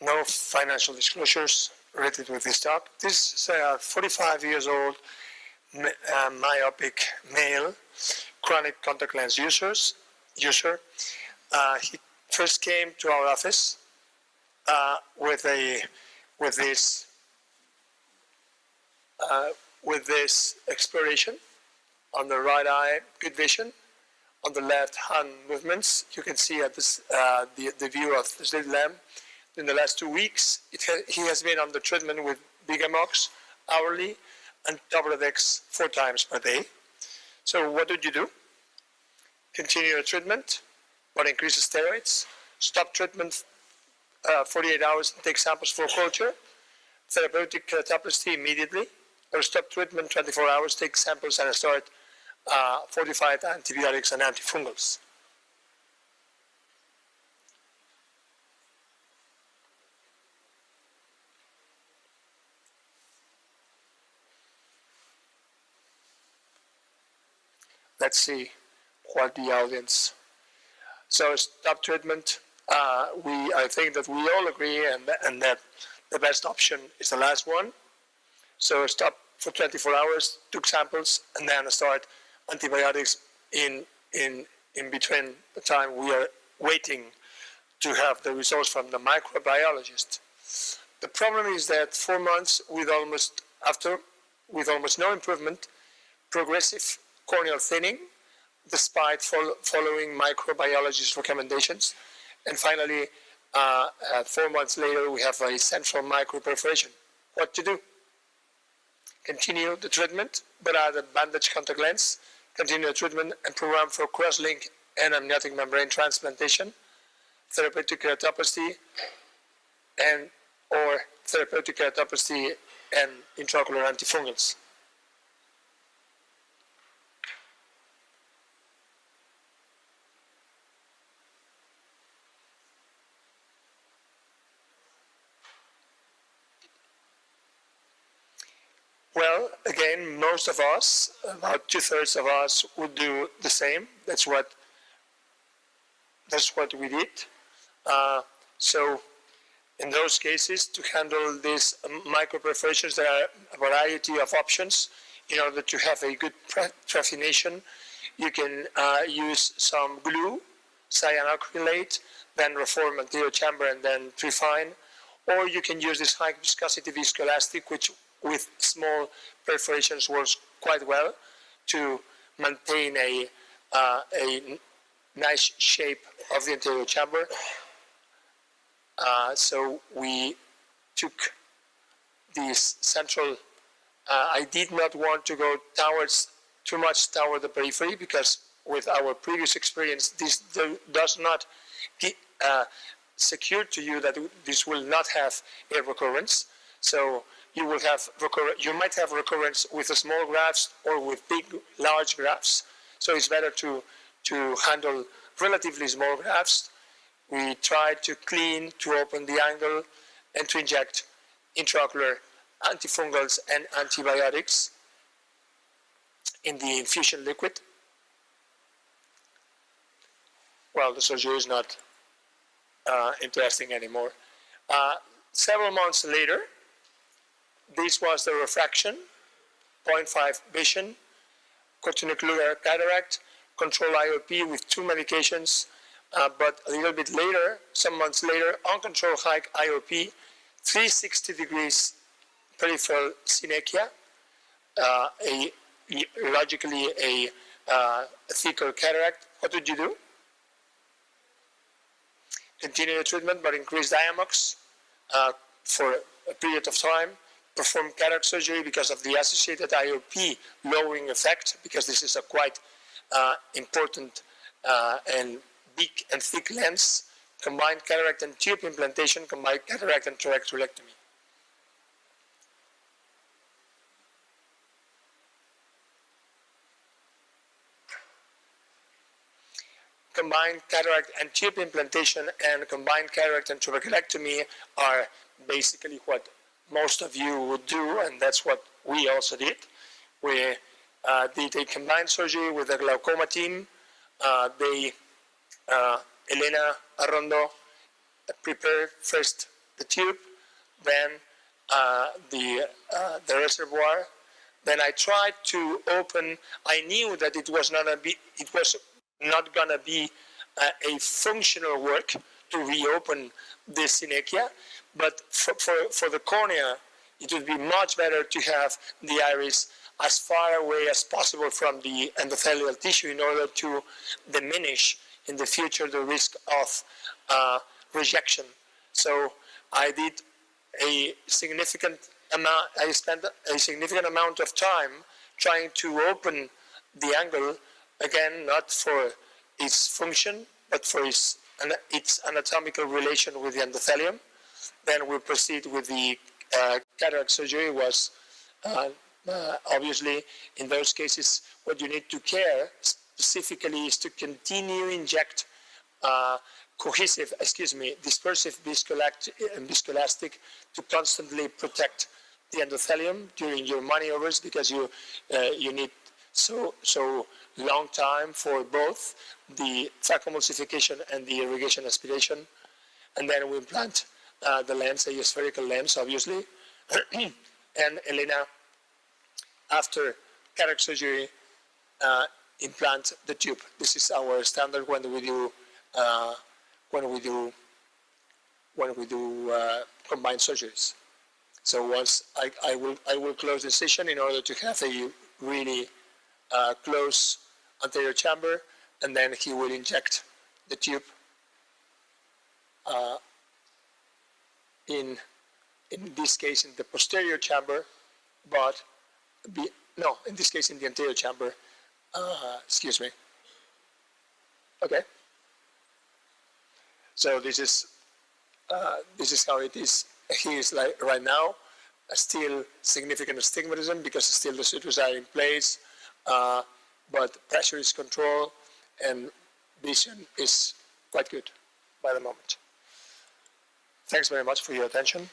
no financial disclosures related with this talk. This is a 45 years old myopic male, chronic contact lens user. He first came to our office with this exploration. On the right eye, good vision. On the left, hand movements. You can see at this the view of the slit lamp. In the last 2 weeks, he has been on the treatment with Bigamox hourly and Tobradex 4 times per day. So what did you do? Continue your treatment, but increase the steroids. Stop treatment 48 hours and take samples for culture. Therapeutic keratoplasty immediately, or stop treatment 24 hours, take samples and start fortified antibiotics and antifungals. Let's see what the audience. So stop treatment. I think that we all agree and that the best option is the last one. So stop for 24 hours, took samples, and then start antibiotics in between the time we are waiting to have the results from the microbiologist. The problem is that 4 months with almost no improvement, progressive corneal thinning, despite following microbiologist recommendations. And finally, 4 months later, we have a central microperforation. What to do? Continue the treatment, but add a bandage contact lens, continue the treatment and program for cross-link and amniotic membrane transplantation, therapeutic keratoplasty, or therapeutic keratoplasty and intraocular antifungals. Well, again, most of us, about 2/3 of us, would do the same. That's what we did. So in those cases, to handle these microperforations, there are a variety of options. In order to have a good trephination, you can use some glue, cyanoacrylate, then reform anterior chamber and then refine. Or you can use this high viscosity viscoelastic, which with small perforations works quite well to maintain a nice shape of the anterior chamber. So we took this central, I did not want to go too much toward the periphery because with our previous experience, this does not secure to you that this will not have a recurrence. So you might have recurrence with the small grafts or with large grafts. So it's better to handle relatively small grafts. We try to clean, to open the angle, and to inject intraocular antifungals and antibiotics in the infusion liquid. Well, the surgery is not interesting anymore. Several months later, this was the refraction, 0.5 vision, corticonuclear cataract, control IOP with 2 medications, but a little bit later, some months later, uncontrolled high IOP, 360 degrees peripheral synechia, logically a thicker cataract. What did you do? Continue the treatment, but increase Diamox for a period of time. Perform cataract surgery because of the associated IOP lowering effect, because this is a quite important and big and thick lens. Combined cataract and tube implantation, combined cataract and thoracolectomy. Combined cataract and tube implantation and combined cataract and thoracolectomy are basically what most of you would do, and that's what we also did. We did a combined surgery with the glaucoma team. Elena Arrondo prepared first the tube, then the reservoir. Then I tried to open. I knew that it was not gonna be a functional work to reopen the synechia, but for the cornea, it would be much better to have the iris as far away as possible from the endothelial tissue in order to diminish in the future the risk of rejection. So I did a significant amount, I spent a significant amount of time trying to open the angle, again, not for its function, but for its anatomical relation with the endothelium. Then we proceed with the cataract surgery. Was obviously in those cases what you need to care specifically is to continue inject dispersive viscoelastic to constantly protect the endothelium during your maneuvers, because you need so long time for both the phacoemulsification and the irrigation aspiration. And then we implant the lens, a spherical lens, obviously. And Elena, after cataract surgery, implant the tube. This is our standard when we do combined surgeries. So once I will close the incision in order to have a really close anterior chamber, and then he will inject the tube in this case in the posterior chamber, but in this case in the anterior chamber. Excuse me. Okay. So this is how it is. He is like right now, still significant astigmatism because still the sutures are in place, but pressure is controlled and vision is quite good by the moment. Thanks very much for your attention.